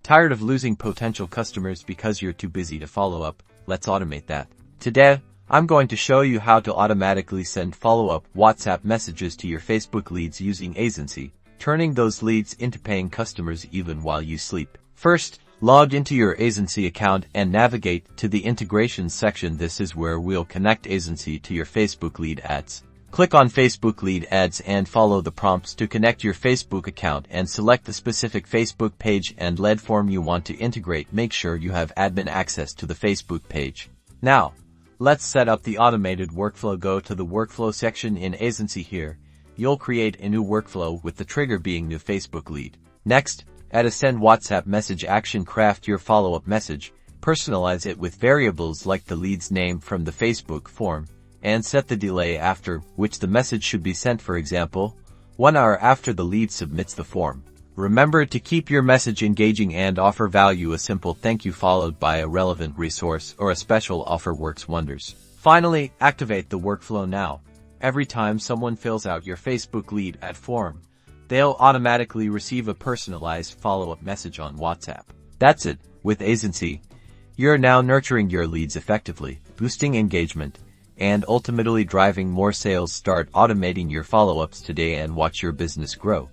Tired of losing potential customers because you're too busy to follow up? Let's automate that. Today, I'm going to show you how to automatically send follow-up WhatsApp messages to your Facebook leads using Aisensy, turning those leads into paying customers even while you sleep. First, log into your Aisensy account and navigate to the integrations section. This is where we'll connect Aisensy to your Facebook lead ads. Click on Facebook lead ads and follow the prompts to connect your Facebook account and select the specific Facebook page and lead form you want to integrate. Make sure you have admin access to the Facebook page. Now, let's set up the automated workflow. Go to the workflow section in Aisensy. Here, you'll create a new workflow with the trigger being new Facebook lead. Next, add a send WhatsApp message action. Craft your follow-up message, personalize it with variables like the lead's name from the Facebook form, and set the delay after which the message should be sent. For example, 1 hour after the lead submits the form. Remember to keep your message engaging and offer value. A simple thank you followed by a relevant resource or a special offer works wonders. Finally, activate the workflow now. Every time someone fills out your Facebook lead ad form, they'll automatically receive a personalized follow-up message on WhatsApp. That's it. With Aisensy, you're now nurturing your leads effectively, boosting engagement, and ultimately driving more sales. Start automating your follow-ups today and watch your business grow.